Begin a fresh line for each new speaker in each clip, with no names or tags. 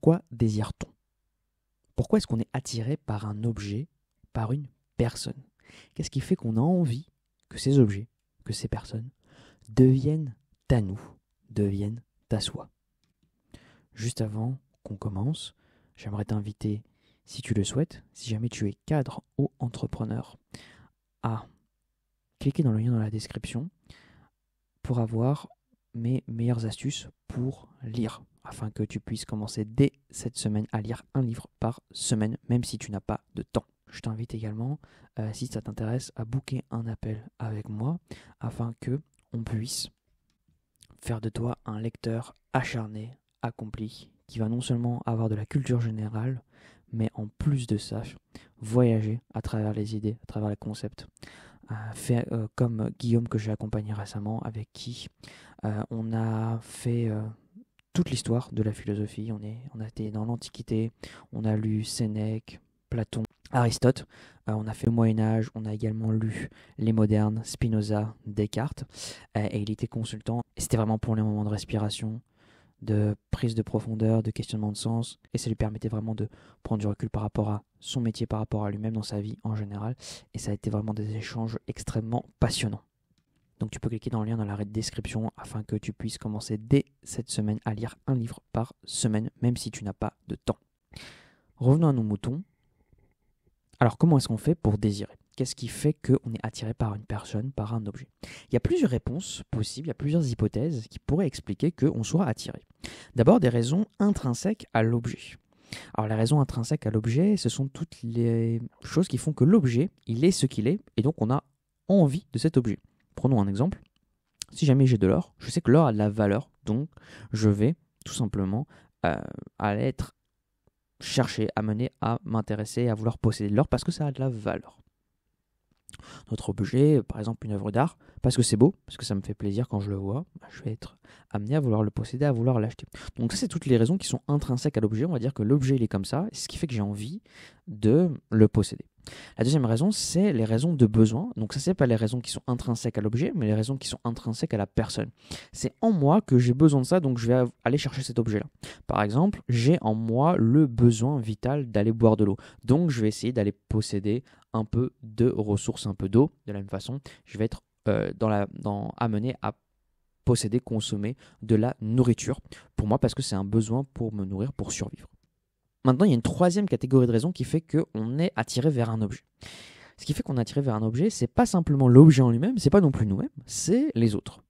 pourquoi désire-t-on? Pourquoi est-ce qu'on est attiré par un objet, par une personne? Qu'est-ce qui fait qu'on a envie que ces objets, que ces personnes deviennent à nous, deviennent à soi? Juste avant qu'on commence, j'aimerais t'inviter, si tu le souhaites, si jamais tu es cadre ou entrepreneur, à cliquer dans le lien dans la description pour avoir mes meilleures astuces pour lire, afin que tu puisses commencer dès cette semaine à lire un livre par semaine, même si tu n'as pas de temps. Je t'invite également, si ça t'intéresse, à booker un appel avec moi, afin que on puisse faire de toi un lecteur acharné, accompli, qui va non seulement avoir de la culture générale, mais en plus de ça, voyager à travers les idées, à travers les concepts. Comme Guillaume que j'ai accompagné récemment, avec qui on a fait toute l'histoire de la philosophie. On a été dans l'Antiquité, on a lu Sénèque, Platon, Aristote, on a fait le Moyen-Âge, on a également lu les modernes, Spinoza, Descartes, et il était consultant. Et c'était vraiment pour les moments de respiration, de prise de profondeur, de questionnement de sens, et ça lui permettait vraiment de prendre du recul par rapport à son métier, par rapport à lui-même dans sa vie en général, et ça a été vraiment des échanges extrêmement passionnants. Donc tu peux cliquer dans le lien dans la description afin que tu puisses commencer dès cette semaine à lire un livre par semaine, même si tu n'as pas de temps. Revenons à nos moutons. Alors comment est-ce qu'on fait pour désirer? Qu'est-ce qui fait qu'on est attiré par une personne, par un objet? Il y a plusieurs réponses possibles, il y a plusieurs hypothèses qui pourraient expliquer qu'on soit attiré. D'abord, des raisons intrinsèques à l'objet. Alors les raisons intrinsèques à l'objet, ce sont toutes les choses qui font que l'objet, il est ce qu'il est, et donc on a envie de cet objet. Prenons un exemple. Si jamais j'ai de l'or, je sais que l'or a de la valeur, donc je vais tout simplement aller être chercher, amener à m'intéresser, à vouloir posséder de l'or parce que ça a de la valeur. Notre objet, par exemple une œuvre d'art, parce que c'est beau, parce que ça me fait plaisir quand je le vois, je vais être amené à vouloir le posséder, à vouloir l'acheter. Donc ça, c'est toutes les raisons qui sont intrinsèques à l'objet. On va dire que l'objet, il est comme ça, ce qui fait que j'ai envie de le posséder. La deuxième raison, c'est les raisons de besoin. Donc ça, c'est pas les raisons qui sont intrinsèques à l'objet, mais les raisons qui sont intrinsèques à la personne. C'est en moi que j'ai besoin de ça, donc je vais aller chercher cet objet-là. Par exemple, j'ai en moi le besoin vital d'aller boire de l'eau. Donc je vais essayer d'aller posséder un peu de ressources, un peu d'eau. De la même façon, je vais être amené à posséder, consommer de la nourriture pour moi parce que c'est un besoin pour me nourrir, pour survivre. Maintenant, il y a une troisième catégorie de raisons qui fait qu'on est attiré vers un objet. Ce qui fait qu'on est attiré vers un objet, c'est pas simplement l'objet en lui-même, c'est pas non plus nous-mêmes, c'est les autres.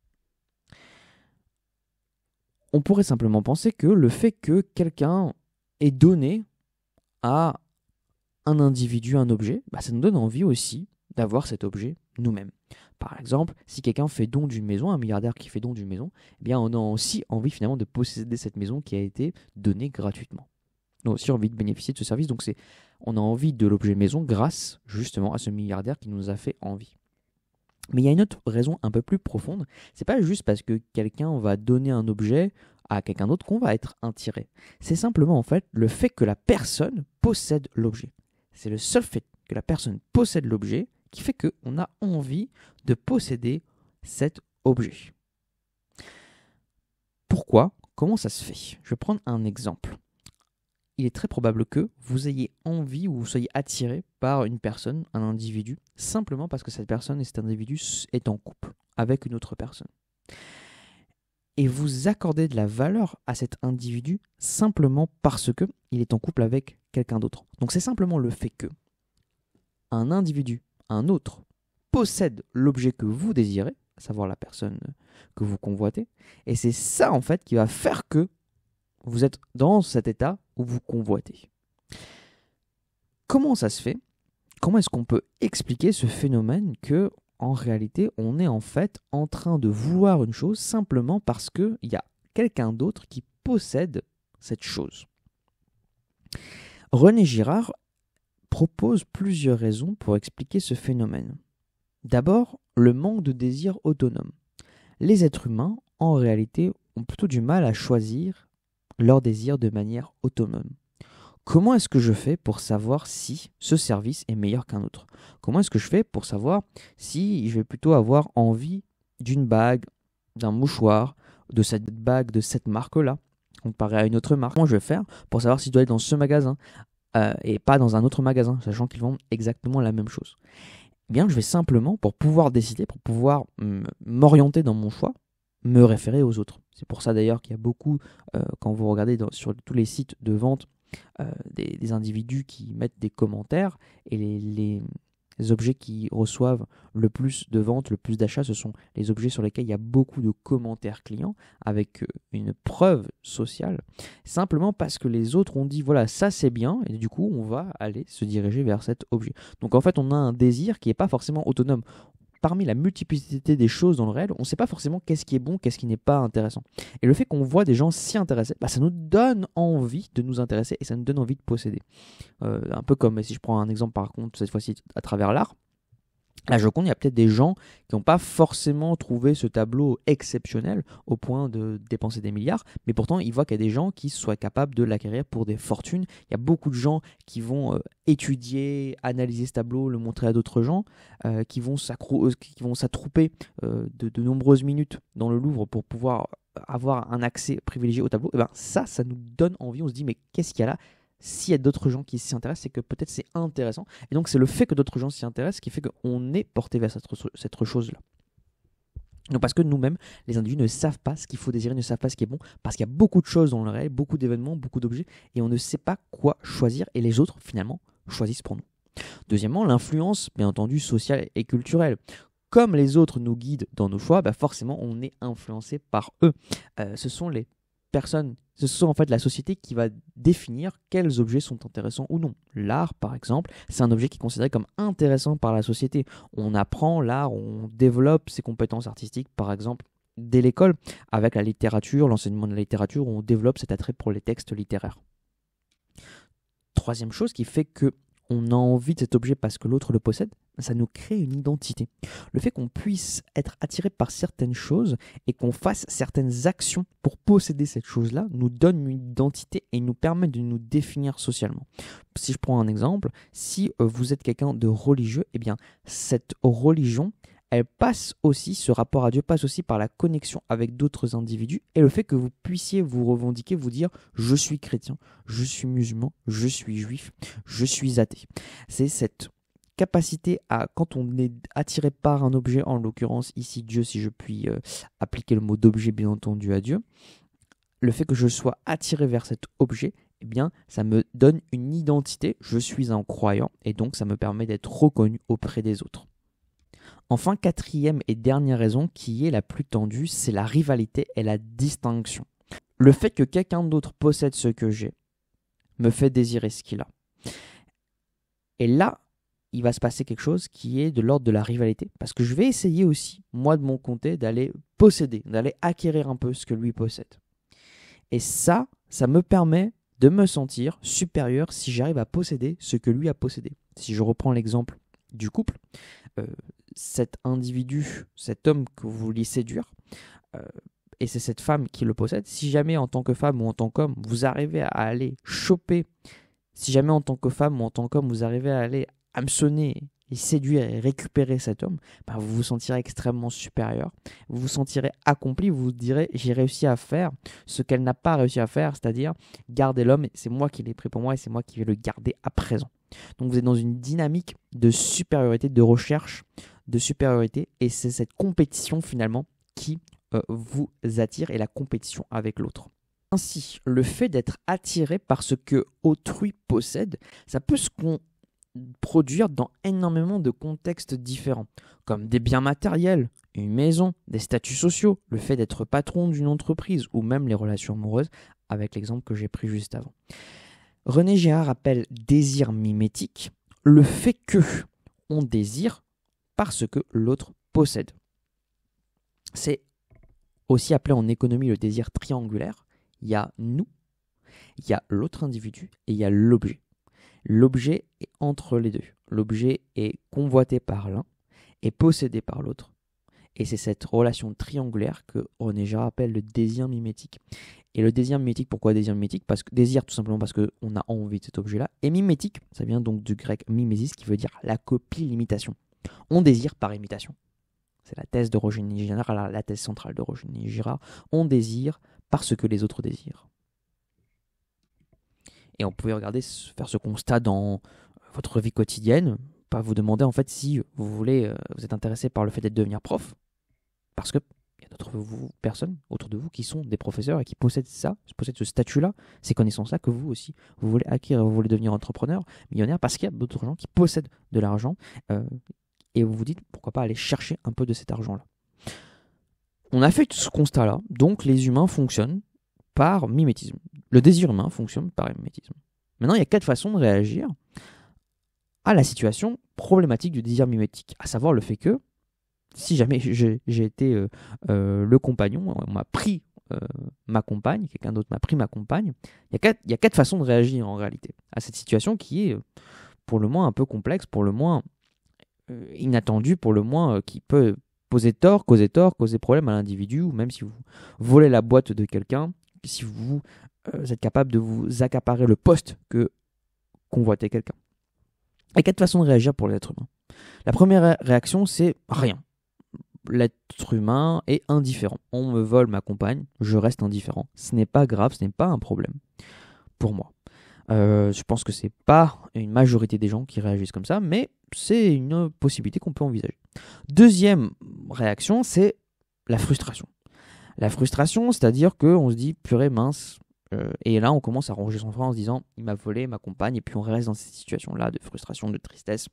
On pourrait simplement penser que le fait que quelqu'un ait donné à un individu un objet, ça nous donne envie aussi d'avoir cet objet nous-mêmes. Par exemple, si quelqu'un fait don d'une maison, un milliardaire qui fait don d'une maison, on a aussi envie finalement de posséder cette maison qui a été donnée gratuitement. On a aussi envie de bénéficier de ce service, donc on a envie de l'objet maison grâce justement à ce milliardaire qui nous a fait envie. Mais il y a une autre raison un peu plus profonde, c'est pas juste parce que quelqu'un va donner un objet à quelqu'un d'autre qu'on va être attiré. C'est simplement en fait le fait que la personne possède l'objet. C'est le seul fait que la personne possède l'objet qui fait qu'on a envie de posséder cet objet. Pourquoi? Comment ça se fait? Je vais prendre un exemple. Il est très probable que vous ayez envie ou vous soyez attiré par une personne, un individu, simplement parce que cette personne et cet individu est en couple avec une autre personne. Et vous accordez de la valeur à cet individu simplement parce qu'il est en couple avec quelqu'un d'autre. Donc c'est simplement le fait que un individu, un autre, possède l'objet que vous désirez, à savoir la personne que vous convoitez, et c'est ça en fait qui va faire que vous êtes dans cet état où vous convoitez. Comment ça se fait? Comment est-ce qu'on peut expliquer ce phénomène que, en réalité, on est en fait en train de vouloir une chose simplement parce qu'il y a quelqu'un d'autre qui possède cette chose? René Girard propose plusieurs raisons pour expliquer ce phénomène. D'abord, le manque de désir autonome. Les êtres humains, en réalité, ont plutôt du mal à choisir leur désir de manière autonome. Comment est-ce que je fais pour savoir si ce service est meilleur qu'un autre? Comment est-ce que je fais pour savoir si je vais plutôt avoir envie d'une bague, d'un mouchoir, de cette bague, de cette marque-là? comparé à une autre marque. Comment je vais faire pour savoir si je dois aller dans ce magasin et pas dans un autre magasin, sachant qu'ils vendent exactement la même chose? Eh bien, je vais simplement, pour pouvoir décider, pour pouvoir m'orienter dans mon choix, me référer aux autres. C'est pour ça d'ailleurs qu'il y a beaucoup, quand vous regardez sur tous les sites de vente, des individus qui mettent des commentaires, et les objets qui reçoivent le plus de ventes, le plus d'achats, ce sont les objets sur lesquels il y a beaucoup de commentaires clients avec une preuve sociale, simplement parce que les autres ont dit voilà, ça c'est bien, et du coup on va aller se diriger vers cet objet. Donc en fait on a un désir qui n'est pas forcément autonome. Parmi la multiplicité des choses dans le réel, on ne sait pas forcément qu'est-ce qui est bon, qu'est-ce qui n'est pas intéressant. Et le fait qu'on voit des gens s'y intéresser, ça nous donne envie de nous intéresser et ça nous donne envie de posséder. Un peu comme, si je prends un exemple par contre, cette fois-ci à travers l'art, la Joconde, il y a peut-être des gens qui n'ont pas forcément trouvé ce tableau exceptionnel au point de dépenser des milliards, mais pourtant ils voient qu'il y a des gens qui soient capables de l'acquérir pour des fortunes. Il y a beaucoup de gens qui vont étudier, analyser ce tableau, le montrer à d'autres gens, qui vont s'attrouper de nombreuses minutes dans le Louvre pour pouvoir avoir un accès privilégié au tableau. Et ben ça nous donne envie, on se dit mais qu'est-ce qu'il y a là? S'il y a d'autres gens qui s'y intéressent, c'est que peut-être c'est intéressant. Et donc c'est le fait que d'autres gens s'y intéressent qui fait qu'on est porté vers cette chose-là. Donc parce que nous-mêmes, les individus ne savent pas ce qu'il faut désirer, ne savent pas ce qui est bon, parce qu'il y a beaucoup de choses dans le réel, beaucoup d'événements, beaucoup d'objets, et on ne sait pas quoi choisir, et les autres, finalement, choisissent pour nous. Deuxièmement, l'influence, bien entendu, sociale et culturelle. Comme les autres nous guident dans nos choix, forcément, on est influencé par eux. Ce sont en fait la société qui va définir quels objets sont intéressants ou non. L'art, par exemple, c'est un objet qui est considéré comme intéressant par la société. On apprend l'art, on développe ses compétences artistiques, par exemple, dès l'école, avec la littérature, l'enseignement de la littérature, on développe cet attrait pour les textes littéraires. Troisième chose qui fait que on a envie de cet objet parce que l'autre le possède, ça nous crée une identité. Le fait qu'on puisse être attiré par certaines choses et qu'on fasse certaines actions pour posséder cette chose-là nous donne une identité et nous permet de nous définir socialement. Si je prends un exemple, si vous êtes quelqu'un de religieux, eh bien cette religion, elle passe aussi, ce rapport à Dieu passe aussi par la connexion avec d'autres individus et le fait que vous puissiez vous revendiquer, vous dire je suis chrétien, je suis musulman, je suis juif, je suis athée. C'est cette capacité à, quand on est attiré par un objet, en l'occurrence ici Dieu, si je puis appliquer le mot d'objet bien entendu à Dieu, le fait que je sois attiré vers cet objet, eh bien, ça me donne une identité, je suis un croyant et donc ça me permet d'être reconnu auprès des autres. Enfin, quatrième et dernière raison qui est la plus tendue, c'est la rivalité et la distinction. Le fait que quelqu'un d'autre possède ce que j'ai me fait désirer ce qu'il a. Et là, il va se passer quelque chose qui est de l'ordre de la rivalité. Parce que je vais essayer aussi, moi de mon côté, d'aller posséder, d'aller acquérir un peu ce que lui possède. Et ça me permet de me sentir supérieur si j'arrive à posséder ce que lui a possédé. Si je reprends l'exemple du couple, cet individu, cet homme que vous vouliez séduire, et c'est cette femme qui le possède, si jamais en tant que femme ou en tant qu'homme, vous arrivez à aller choper, si jamais en tant que femme ou en tant qu'homme, vous arrivez à aller hameçonner et séduire et récupérer cet homme, vous vous sentirez extrêmement supérieur, vous vous sentirez accompli, vous vous direz j'ai réussi à faire ce qu'elle n'a pas réussi à faire, c'est-à-dire garder l'homme, c'est moi qui l'ai pris pour moi et c'est moi qui vais le garder à présent. Donc vous êtes dans une dynamique de supériorité, de recherche de supériorité et c'est cette compétition finalement qui vous attire et la compétition avec l'autre. Ainsi, le fait d'être attiré par ce que autrui possède, ça peut se produire dans énormément de contextes différents, comme des biens matériels, une maison, des statuts sociaux, le fait d'être patron d'une entreprise ou même les relations amoureuses, avec l'exemple que j'ai pris juste avant. René Girard appelle désir mimétique le fait que on désire parce que l'autre possède. C'est aussi appelé en économie le désir triangulaire. Il y a nous, il y a l'autre individu et il y a l'objet. L'objet est entre les deux. L'objet est convoité par l'un et possédé par l'autre. Et c'est cette relation triangulaire que René Girard appelle le désir mimétique. Et le désir mimétique, pourquoi désir mimétique? Parce que désir tout simplement parce qu'on a envie de cet objet-là. Et mimétique, ça vient donc du grec mimesis qui veut dire la copie, l'imitation. On désire par imitation. C'est la thèse de Roger Girard, la thèse centrale de Roger Girard. On désire parce que les autres désirent. Et on pouvait faire ce constat dans votre vie quotidienne, pas vous demander en fait si vous êtes intéressé par le fait de devenir prof, parce que il y a d'autres personnes autour de vous qui sont des professeurs et qui possèdent ce statut-là, ces connaissances-là que vous aussi, vous voulez acquérir, vous voulez devenir entrepreneur, millionnaire, parce qu'il y a d'autres gens qui possèdent de l'argent et vous vous dites pourquoi pas aller chercher un peu de cet argent-là. On a fait ce constat-là, donc les humains fonctionnent par mimétisme. Le désir humain fonctionne par mimétisme. Maintenant, il y a 4 façons de réagir à la situation problématique du désir mimétique, à savoir le fait que si jamais j'ai été le compagnon, on m'a pris ma compagne, quelqu'un d'autre m'a pris ma compagne, il y a 4 façons de réagir en réalité à cette situation qui est pour le moins un peu complexe, pour le moins inattendue, pour le moins qui peut poser tort, causer problème à l'individu, ou même si vous volez la boîte de quelqu'un, si vous êtes capable de vous accaparer le poste que convoitait quelqu'un. Il y a 4 façons de réagir pour l'être humain. La première réaction, c'est rien. L'être humain est indifférent. On me vole ma compagne, je reste indifférent. Ce n'est pas grave, ce n'est pas un problème pour moi. Je pense que c'est pas une majorité des gens qui réagissent comme ça, mais c'est une possibilité qu'on peut envisager. Deuxième réaction, c'est la frustration. La frustration, c'est-à-dire qu'on se dit purée mince, et là on commence à ronger son frein en se disant il m'a volé ma compagne, et puis on reste dans cette situation-là de frustration, de tristesse,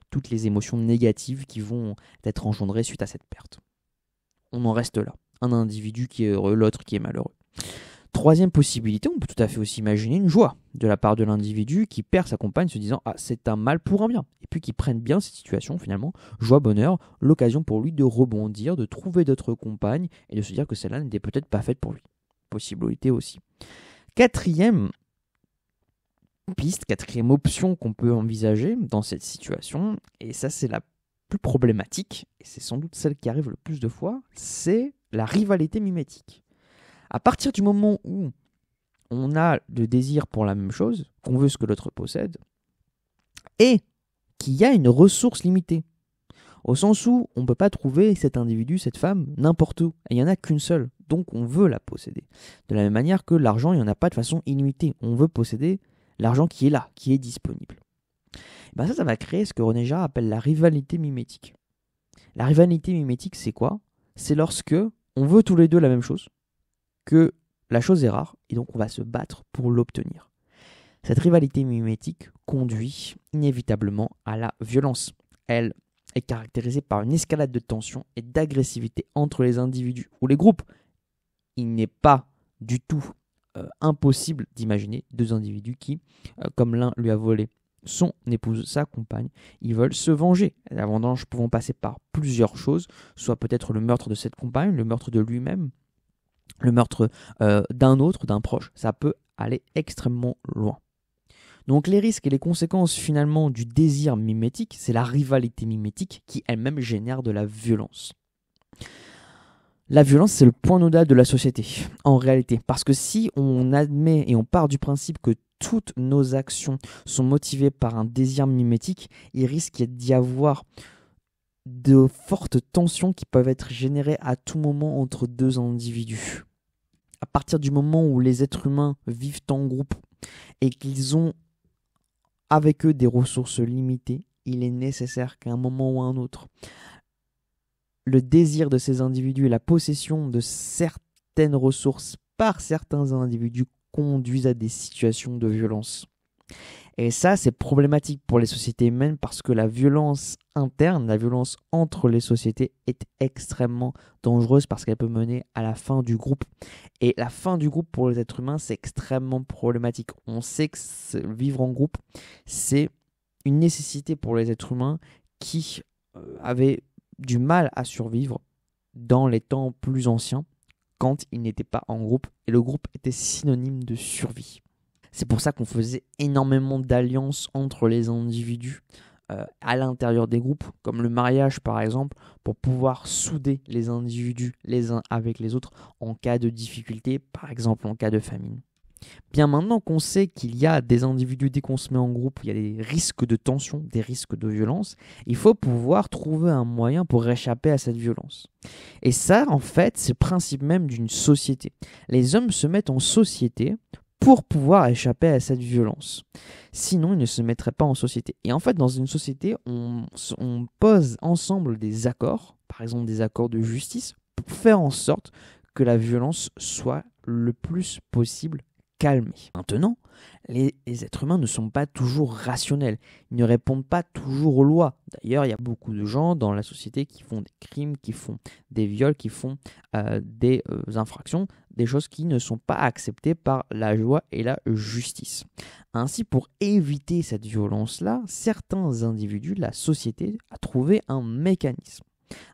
toutes les émotions négatives qui vont être engendrées suite à cette perte. On en reste là. Un individu qui est heureux, l'autre qui est malheureux. Troisième possibilité, on peut tout à fait aussi imaginer une joie de la part de l'individu qui perd sa compagne se disant « Ah, c'est un mal pour un bien ». Et puis qui prenne bien cette situation finalement, joie, bonheur, l'occasion pour lui de rebondir, de trouver d'autres compagnes et de se dire que celle-là n'était peut-être pas faite pour lui. Possibilité aussi. Quatrième piste, quatrième option qu'on peut envisager dans cette situation, et ça c'est la plus problématique, et c'est sans doute celle qui arrive le plus de fois, c'est la rivalité mimétique. À partir du moment où on a le désir pour la même chose, qu'on veut ce que l'autre possède, et qu'il y a une ressource limitée, au sens où on ne peut pas trouver cet individu, cette femme, n'importe où, et il n'y en a qu'une seule, donc on veut la posséder. De la même manière que l'argent, il n'y en a pas de façon illimitée, on veut posséder l'argent qui est là, qui est disponible. Et ben ça va créer ce que René Girard appelle la rivalité mimétique. La rivalité mimétique, c'est quoi ? C'est lorsque on veut tous les deux la même chose, que la chose est rare, et donc on va se battre pour l'obtenir. Cette rivalité mimétique conduit inévitablement à la violence. Elle est caractérisée par une escalade de tension et d'agressivité entre les individus ou les groupes. Il n'est pas du tout impossible d'imaginer 2 individus qui, comme l'un lui a volé son épouse, sa compagne, ils veulent se venger. La vengeance pouvant passer par plusieurs choses, soit peut-être le meurtre de cette compagne, le meurtre de lui-même, le meurtre d'un autre, d'un proche. Ça peut aller extrêmement loin. Donc les risques et les conséquences finalement du désir mimétique, c'est la rivalité mimétique qui elle-même génère de la violence. La violence, c'est le point nodal de la société, en réalité. Parce que si on admet et on part du principe que toutes nos actions sont motivées par un désir mimétique, il risque d'y avoir de fortes tensions qui peuvent être générées à tout moment entre 2 individus. À partir du moment où les êtres humains vivent en groupe et qu'ils ont avec eux des ressources limitées, il est nécessaire qu'à un moment ou à un autre, le désir de ces individus et la possession de certaines ressources par certains individus conduisent à des situations de violence. Et ça, c'est problématique pour les sociétés humaines parce que la violence interne, la violence entre les sociétés est extrêmement dangereuse parce qu'elle peut mener à la fin du groupe. Et la fin du groupe pour les êtres humains, c'est extrêmement problématique. On sait que vivre en groupe, c'est une nécessité pour les êtres humains qui avaient du mal à survivre dans les temps plus anciens quand ils n'étaient pas en groupe et le groupe était synonyme de survie. C'est pour ça qu'on faisait énormément d'alliances entre les individus à l'intérieur des groupes, comme le mariage par exemple, pour pouvoir souder les individus les uns avec les autres en cas de difficulté, par exemple en cas de famine. Bien maintenant qu'on sait qu'il y a des individus, dès qu'on se met en groupe, il y a des risques de tension, des risques de violence, il faut pouvoir trouver un moyen pour échapper à cette violence. Et ça, en fait, c'est le principe même d'une société. Les hommes se mettent en société pour pouvoir échapper à cette violence. Sinon, ils ne se mettraient pas en société. Et en fait, dans une société, on pose ensemble des accords, par exemple des accords de justice, pour faire en sorte que la violence soit le plus possible calmée. Maintenant, les êtres humains ne sont pas toujours rationnels. Ils ne répondent pas toujours aux lois. D'ailleurs, il y a beaucoup de gens dans la société qui font des crimes, qui font des viols, qui font des infractions, des choses qui ne sont pas acceptées par la loi et la justice. Ainsi, pour éviter cette violence-là, certains individus, la société, a trouvé un mécanisme.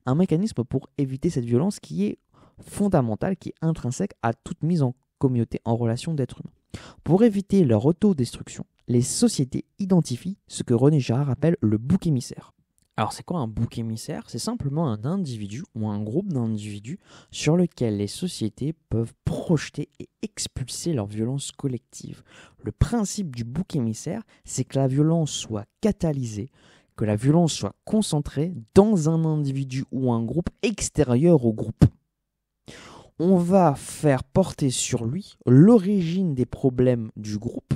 Un mécanisme pour éviter cette violence qui est fondamentale, qui est intrinsèque à toute mise en communauté, en relation d'êtres humains. Pour éviter leur autodestruction, les sociétés identifient ce que René Girard appelle le bouc émissaire. Alors c'est quoi un bouc émissaire? C'est simplement un individu ou un groupe d'individus sur lequel les sociétés peuvent projeter et expulser leur violence collective. Le principe du bouc émissaire, c'est que la violence soit catalysée, que la violence soit concentrée dans un individu ou un groupe extérieur au groupe. On va faire porter sur lui l'origine des problèmes du groupe,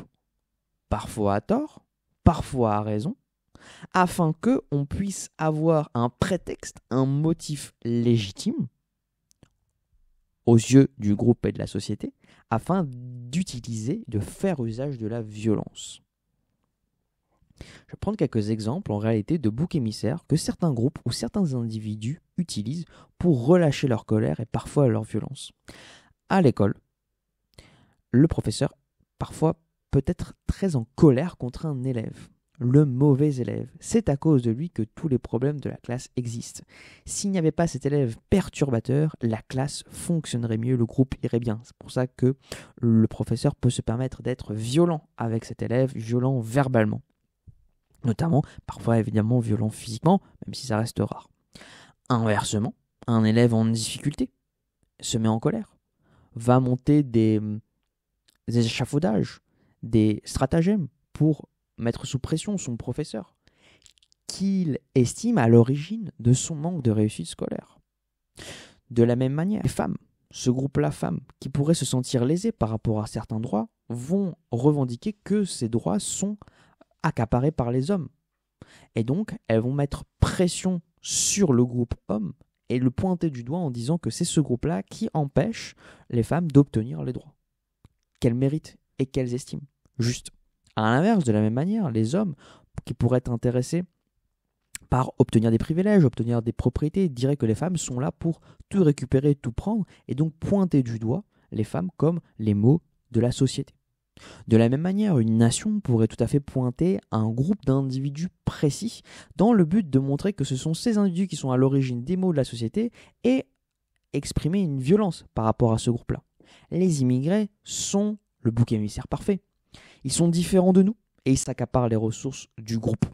parfois à tort, parfois à raison, afin qu'on puisse avoir un prétexte, un motif légitime aux yeux du groupe et de la société, afin d'utiliser, de faire usage de la violence. Je vais prendre quelques exemples en réalité de boucs émissaires que certains groupes ou certains individus utilisent pour relâcher leur colère et parfois leur violence. À l'école, le professeur parfois peut être très en colère contre un élève. Le mauvais élève. C'est à cause de lui que tous les problèmes de la classe existent. S'il n'y avait pas cet élève perturbateur, la classe fonctionnerait mieux, le groupe irait bien. C'est pour ça que le professeur peut se permettre d'être violent avec cet élève, violent verbalement. Notamment, parfois évidemment violent physiquement, même si ça reste rare. Inversement, un élève en difficulté se met en colère, va monter des échafaudages, des stratagèmes pour mettre sous pression son professeur, qu'il estime à l'origine de son manque de réussite scolaire. De la même manière, les femmes, ce groupe-là femmes, qui pourraient se sentir lésées par rapport à certains droits, vont revendiquer que ces droits sont accaparées par les hommes. Et donc, elles vont mettre pression sur le groupe homme et le pointer du doigt en disant que c'est ce groupe-là qui empêche les femmes d'obtenir les droits qu'elles méritent et qu'elles estiment justes. À l'inverse, de la même manière, les hommes qui pourraient être intéressés par obtenir des privilèges, obtenir des propriétés, diraient que les femmes sont là pour tout récupérer, tout prendre, et donc pointer du doigt les femmes comme les maux de la société. De la même manière, une nation pourrait tout à fait pointer un groupe d'individus précis dans le but de montrer que ce sont ces individus qui sont à l'origine des maux de la société et exprimer une violence par rapport à ce groupe-là. Les immigrés sont le bouc émissaire parfait. Ils sont différents de nous et ils s'accaparent les ressources du groupe.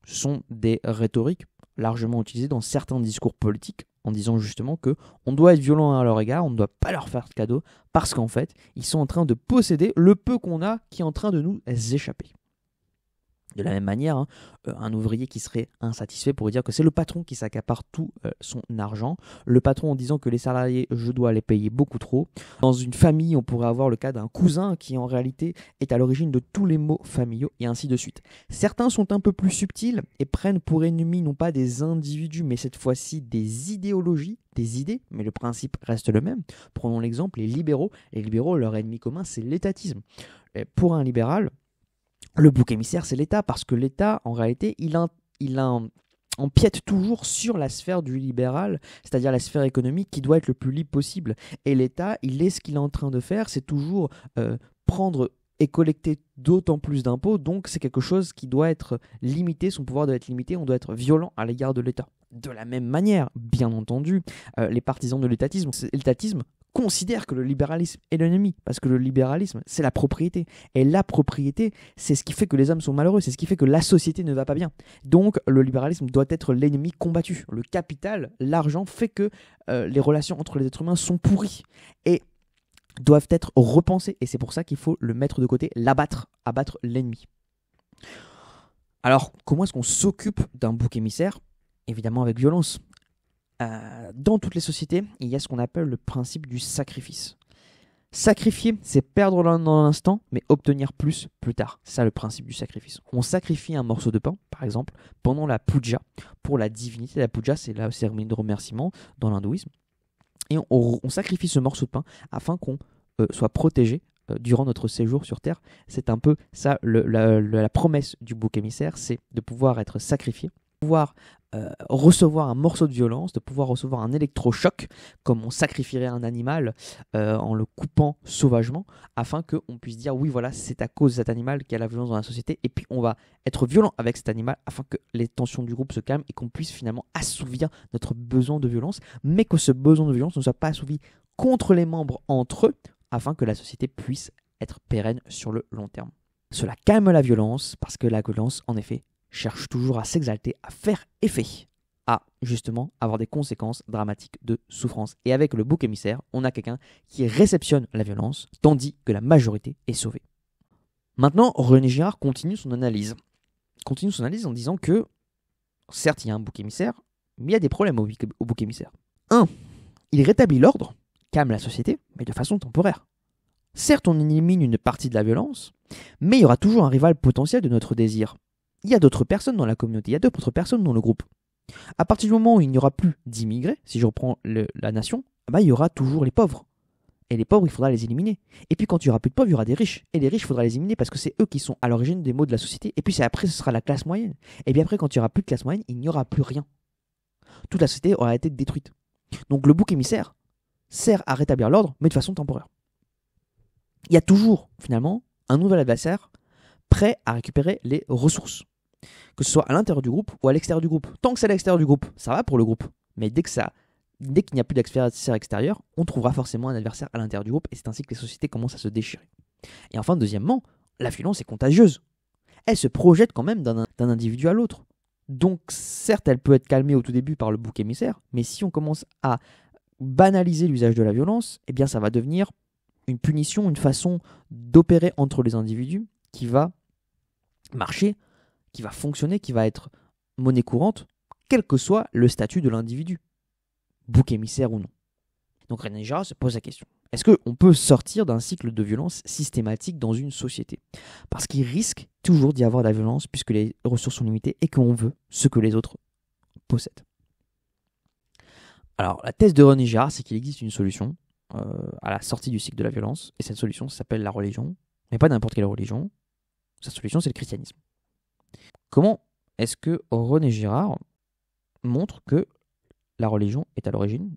Ce sont des rhétoriques largement utilisées dans certains discours politiques en disant justement qu'on doit être violent à leur égard, on ne doit pas leur faire de cadeaux, parce qu'en fait, ils sont en train de posséder le peu qu'on a qui est en train de nous échapper. De la même manière, un ouvrier qui serait insatisfait pourrait dire que c'est le patron qui s'accapare tout son argent. Le patron en disant que les salariés, je dois les payer beaucoup trop. Dans une famille, on pourrait avoir le cas d'un cousin qui en réalité est à l'origine de tous les maux familiaux et ainsi de suite. Certains sont un peu plus subtils et prennent pour ennemis non pas des individus mais cette fois-ci des idéologies, des idées, mais le principe reste le même. Prenons l'exemple, les libéraux. Les libéraux, leur ennemi commun, c'est l'étatisme. Et pour un libéral, le bouc émissaire, c'est l'État, parce que l'État, en réalité, il empiète toujours sur la sphère du libéral, c'est-à-dire la sphère économique qui doit être le plus libre possible. Et l'État, ce qu'il est en train de faire, c'est toujours prendre et collecter d'autant plus d'impôts, donc c'est quelque chose qui doit être limité, son pouvoir doit être limité, on doit être violent à l'égard de l'État. De la même manière, bien entendu, les partisans de l'étatisme considèrent que le libéralisme est l'ennemi, parce que le libéralisme, c'est la propriété. Et la propriété, c'est ce qui fait que les hommes sont malheureux, c'est ce qui fait que la société ne va pas bien. Donc, le libéralisme doit être l'ennemi combattu. Le capital, l'argent, fait que les relations entre les êtres humains sont pourries et doivent être repensées. Et c'est pour ça qu'il faut le mettre de côté, l'abattre, abattre l'ennemi. Alors, comment est-ce qu'on s'occupe d'un bouc émissaire? Évidemment avec violence. Dans toutes les sociétés, il y a ce qu'on appelle le principe du sacrifice. Sacrifier, c'est perdre dans l'instant, mais obtenir plus tard. C'est ça le principe du sacrifice. On sacrifie un morceau de pain, par exemple, pendant la puja, pour la divinité. La puja, c'est la cérémonie de remerciement dans l'hindouisme. Et on sacrifie ce morceau de pain afin qu'on soit protégé durant notre séjour sur Terre. C'est un peu ça, la promesse du bouc émissaire, c'est de pouvoir être sacrifié, de pouvoir recevoir un morceau de violence, de pouvoir recevoir un électrochoc, comme on sacrifierait un animal en le coupant sauvagement, afin qu'on puisse dire oui, voilà, c'est à cause de cet animal qu'il y a la violence dans la société, et puis on va être violent avec cet animal afin que les tensions du groupe se calment et qu'on puisse finalement assouvir notre besoin de violence, mais que ce besoin de violence ne soit pas assouvi contre les membres entre eux, afin que la société puisse être pérenne sur le long terme. Cela calme la violence, parce que la violence, en effet, cherche toujours à s'exalter, à faire effet, à justement avoir des conséquences dramatiques de souffrance. Et avec le bouc émissaire, on a quelqu'un qui réceptionne la violence, tandis que la majorité est sauvée. Maintenant, René Girard continue son analyse. En disant que, certes, il y a un bouc émissaire, mais il y a des problèmes au bouc émissaire. 1. Il rétablit l'ordre, calme la société, mais de façon temporaire. Certes, on élimine une partie de la violence, mais il y aura toujours un rival potentiel de notre désir. Il y a d'autres personnes dans la communauté, il y a d'autres personnes dans le groupe. À partir du moment où il n'y aura plus d'immigrés, si je reprends la nation, il y aura toujours les pauvres. Et les pauvres, il faudra les éliminer. Et puis quand il n'y aura plus de pauvres, il y aura des riches. Et les riches, il faudra les éliminer parce que c'est eux qui sont à l'origine des maux de la société. Et puis après, ce sera la classe moyenne. Et bien après, quand il n'y aura plus de classe moyenne, il n'y aura plus rien. Toute la société aura été détruite. Donc le bouc émissaire sert à rétablir l'ordre, mais de façon temporaire. Il y a toujours, finalement, un nouvel adversaire prêt à récupérer les ressources. Que ce soit à l'intérieur du groupe ou à l'extérieur du groupe. Tant que c'est à l'extérieur du groupe, ça va pour le groupe. Mais dès qu'il n'y a plus d'adversaire extérieur, on trouvera forcément un adversaire à l'intérieur du groupe, et c'est ainsi que les sociétés commencent à se déchirer. Et enfin, deuxièmement, la violence est contagieuse. Elle se projette quand même d'un individu à l'autre. Donc certes, elle peut être calmée au tout début par le bouc émissaire, mais si on commence à banaliser l'usage de la violence, eh bien ça va devenir une punition, une façon d'opérer entre les individus qui va marcher, qui va fonctionner, qui va être monnaie courante, quel que soit le statut de l'individu, bouc émissaire ou non. Donc René Girard se pose la question, est-ce qu'on peut sortir d'un cycle de violence systématique dans une société? Parce qu'il risque toujours d'y avoir de la violence puisque les ressources sont limitées et qu'on veut ce que les autres possèdent. Alors la thèse de René Girard, c'est qu'il existe une solution à la sortie du cycle de la violence, et cette solution s'appelle la religion, mais pas n'importe quelle religion. Sa solution, c'est le christianisme. Comment est-ce que René Girard montre que la religion est à l'origine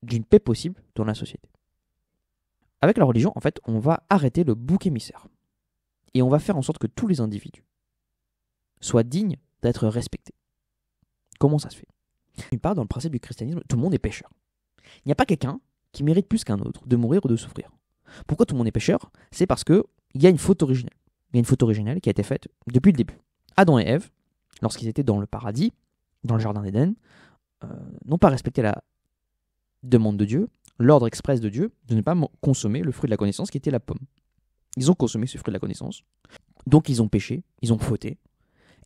d'une paix possible dans la société? Avec la religion, en fait, on va arrêter le bouc émissaire. Et on va faire en sorte que tous les individus soient dignes d'être respectés. Comment ça se fait? D'une part, dans le principe du christianisme, tout le monde est pécheur. Il n'y a pas quelqu'un qui mérite plus qu'un autre de mourir ou de souffrir. Pourquoi tout le monde est pécheur? C'est parce qu'il y a une faute originelle. Il y a une faute originelle qui a été faite depuis le début. Adam et Ève, lorsqu'ils étaient dans le paradis, dans le jardin d'Éden, n'ont pas respecté la demande de Dieu, l'ordre express de Dieu, de ne pas consommer le fruit de la connaissance qui était la pomme. Ils ont consommé ce fruit de la connaissance, donc ils ont péché, ils ont fauté,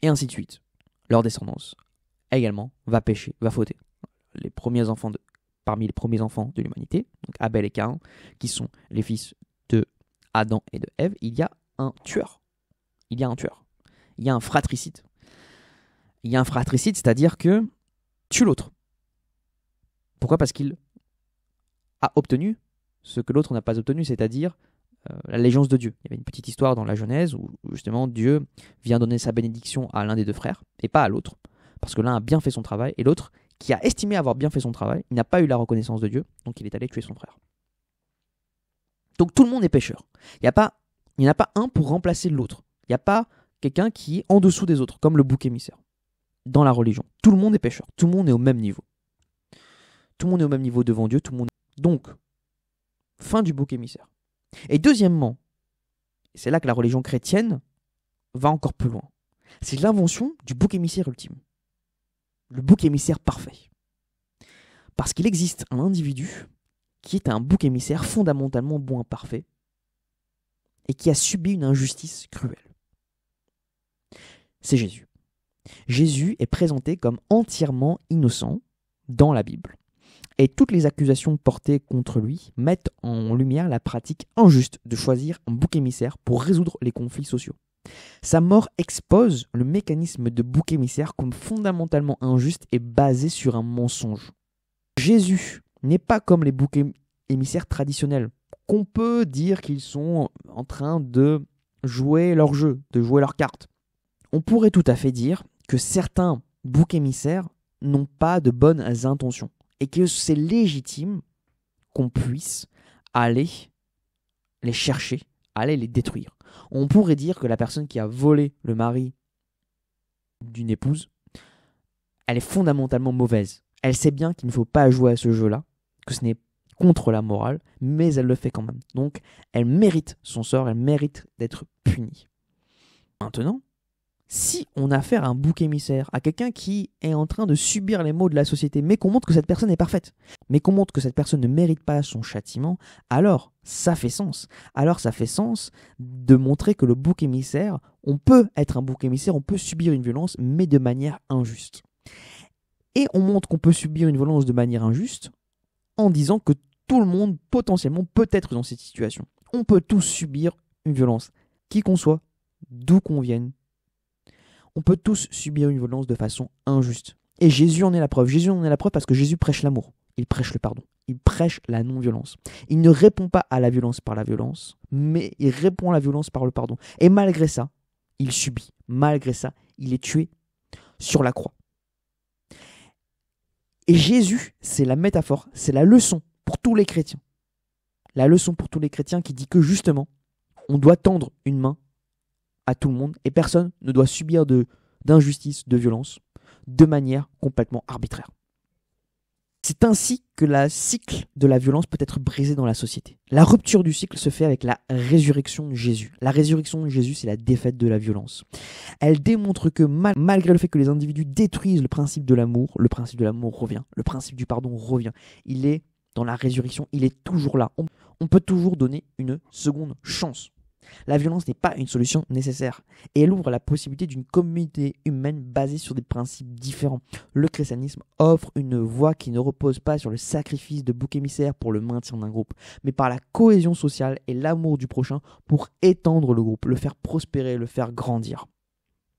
et ainsi de suite. Leur descendance également va pécher, va fauter. Parmi les premiers enfants de l'humanité, donc Abel et Caïn, qui sont les fils de Adam et de Ève, il y a un tueur. Il y a un fratricide. C'est-à-dire que tue l'autre. Pourquoi? Parce qu'il a obtenu ce que l'autre n'a pas obtenu, c'est-à-dire l'allégeance de Dieu. Il y avait une petite histoire dans la Genèse où justement Dieu vient donner sa bénédiction à l'un des deux frères et pas à l'autre, parce que l'un a bien fait son travail et l'autre, qui a estimé avoir bien fait son travail, il n'a pas eu la reconnaissance de Dieu, donc il est allé tuer son frère. Donc tout le monde est pécheur. Il n'y en a pas un pour remplacer l'autre. Il n'y a pas quelqu'un qui est en dessous des autres, comme le bouc émissaire. Dans la religion, tout le monde est pécheur, tout le monde est au même niveau. Tout le monde est au même niveau devant Dieu, Donc, fin du bouc émissaire. Et deuxièmement, c'est là que la religion chrétienne va encore plus loin. C'est l'invention du bouc émissaire ultime. Le bouc émissaire parfait. Parce qu'il existe un individu qui est un bouc émissaire fondamentalement bon et parfait et qui a subi une injustice cruelle. C'est Jésus. Jésus est présenté comme entièrement innocent dans la Bible. Et toutes les accusations portées contre lui mettent en lumière la pratique injuste de choisir un bouc émissaire pour résoudre les conflits sociaux. Sa mort expose le mécanisme de bouc émissaire comme fondamentalement injuste et basé sur un mensonge. Jésus n'est pas comme les boucs émissaires traditionnels, qu'on peut dire qu'ils sont en train de jouer leur jeu, de jouer leurs cartes. On pourrait tout à fait dire que certains boucs émissaires n'ont pas de bonnes intentions et que c'est légitime qu'on puisse aller les chercher, aller les détruire. On pourrait dire que la personne qui a volé le mari d'une épouse, elle est fondamentalement mauvaise. Elle sait bien qu'il ne faut pas jouer à ce jeu-là, que ce n'est contre la morale, mais elle le fait quand même. Donc, elle mérite son sort, elle mérite d'être punie. Maintenant, si on a affaire à un bouc émissaire, à quelqu'un qui est en train de subir les maux de la société, mais qu'on montre que cette personne est parfaite, mais qu'on montre que cette personne ne mérite pas son châtiment, alors ça fait sens. Alors ça fait sens de montrer que le bouc émissaire, on peut être un bouc émissaire, on peut subir une violence, mais de manière injuste. Et on montre qu'on peut subir une violence de manière injuste en disant que tout le monde potentiellement peut être dans cette situation. On peut tous subir une violence, qui qu'on soit, d'où qu'on vienne. On peut tous subir une violence de façon injuste. Et Jésus en est la preuve. Jésus en est la preuve parce que Jésus prêche l'amour. Il prêche le pardon. Il prêche la non-violence. Il ne répond pas à la violence par la violence, mais il répond à la violence par le pardon. Et malgré ça, il subit. Malgré ça, il est tué sur la croix. Et Jésus, c'est la métaphore, c'est la leçon pour tous les chrétiens. La leçon pour tous les chrétiens qui dit que justement, on doit tendre une main à tout le monde et personne ne doit subir d'injustice, de violence, de manière complètement arbitraire. C'est ainsi que le cycle de la violence peut être brisé dans la société. La rupture du cycle se fait avec la résurrection de Jésus. La résurrection de Jésus, c'est la défaite de la violence. Elle démontre que malgré le fait que les individus détruisent le principe de l'amour revient. Le principe du pardon revient. Il est dans la résurrection, il est toujours là. On peut toujours donner une seconde chance. La violence n'est pas une solution nécessaire et elle ouvre la possibilité d'une communauté humaine basée sur des principes différents. Le christianisme offre une voie qui ne repose pas sur le sacrifice de boucs émissaires pour le maintien d'un groupe, mais par la cohésion sociale et l'amour du prochain pour étendre le groupe, le faire prospérer, le faire grandir.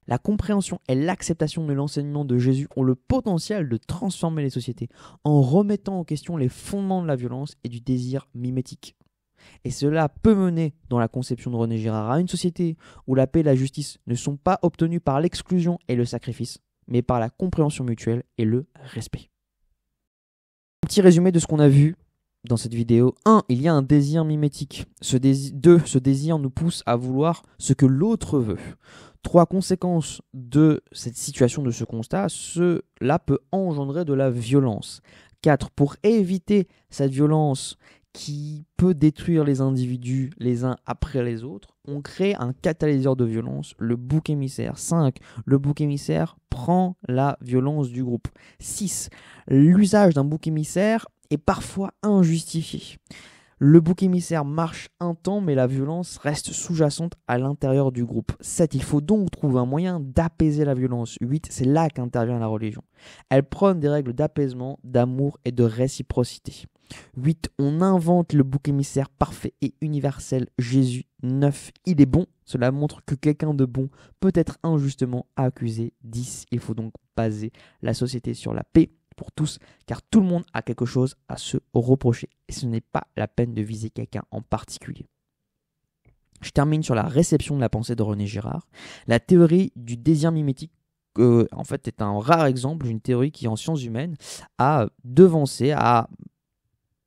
La compréhension et l'acceptation de l'enseignement de Jésus ont le potentiel de transformer les sociétés en remettant en question les fondements de la violence et du désir mimétique. Et cela peut mener, dans la conception de René Girard, à une société où la paix et la justice ne sont pas obtenues par l'exclusion et le sacrifice, mais par la compréhension mutuelle et le respect. Un petit résumé de ce qu'on a vu dans cette vidéo. 1. Il y a un désir mimétique. 2. Ce désir nous pousse à vouloir ce que l'autre veut. 3. Conséquences de cette situation, de ce constat, cela peut engendrer de la violence. 4. Pour éviter cette violence qui peut détruire les individus les uns après les autres, on crée un catalyseur de violence, le bouc émissaire. 5. Le bouc émissaire prend la violence du groupe. 6. L'usage d'un bouc émissaire est parfois injustifié. Le bouc émissaire marche un temps, mais la violence reste sous-jacente à l'intérieur du groupe. 7. Il faut donc trouver un moyen d'apaiser la violence. 8. C'est là qu'intervient la religion. Elle prône des règles d'apaisement, d'amour et de réciprocité. 8. On invente le bouc émissaire parfait et universel, Jésus. 9. Il est bon. Cela montre que quelqu'un de bon peut être injustement accusé. 10. Il faut donc baser la société sur la paix pour tous, car tout le monde a quelque chose à se reprocher. Et ce n'est pas la peine de viser quelqu'un en particulier. Je termine sur la réception de la pensée de René Girard. La théorie du désir mimétique, en fait, est un rare exemple d'une théorie qui, en sciences humaines, a devancé, a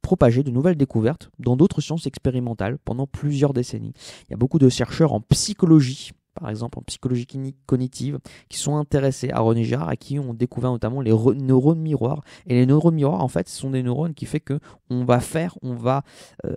propagé de nouvelles découvertes dans d'autres sciences expérimentales pendant plusieurs décennies. Il y a beaucoup de chercheurs en psychologie, par exemple en psychologie cognitive, qui sont intéressés à René Girard et qui ont découvert notamment les neurones miroirs. Et les neurones miroirs, en fait, ce sont des neurones qui font qu'on va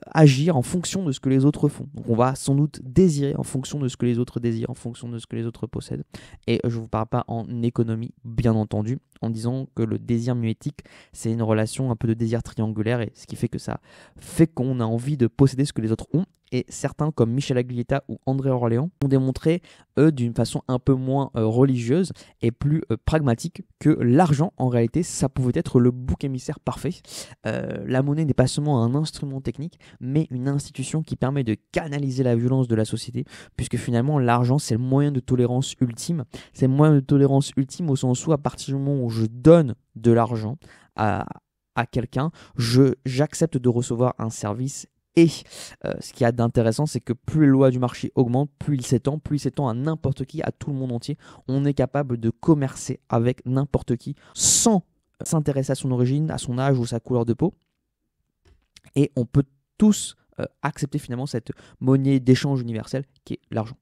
agir en fonction de ce que les autres font. Donc on va sans doute désirer en fonction de ce que les autres désirent, en fonction de ce que les autres possèdent. Et je ne vous parle pas en économie, bien entendu, en disant que le désir mimétique, c'est une relation un peu de désir triangulaire, et ce qui fait que ça fait qu'on a envie de posséder ce que les autres ont. et certains comme Michel Aglietta ou André Orléans ont démontré, eux, d'une façon un peu moins religieuse et plus pragmatique, que l'argent, en réalité, ça pouvait être le bouc émissaire parfait. La monnaie n'est pas seulement un instrument technique, mais une institution qui permet de canaliser la violence de la société, puisque finalement, l'argent, c'est le moyen de tolérance ultime. C'est le moyen de tolérance ultime au sens où, à partir du moment où je donne de l'argent à quelqu'un, j'accepte de recevoir un service. Et ce qu'il y a d'intéressant, c'est que plus les lois du marché augmentent, plus il s'étend à n'importe qui, à tout le monde entier. On est capable de commercer avec n'importe qui sans s'intéresser à son origine, à son âge ou sa couleur de peau. Et on peut tous accepter finalement cette monnaie d'échange universelle qui est l'argent.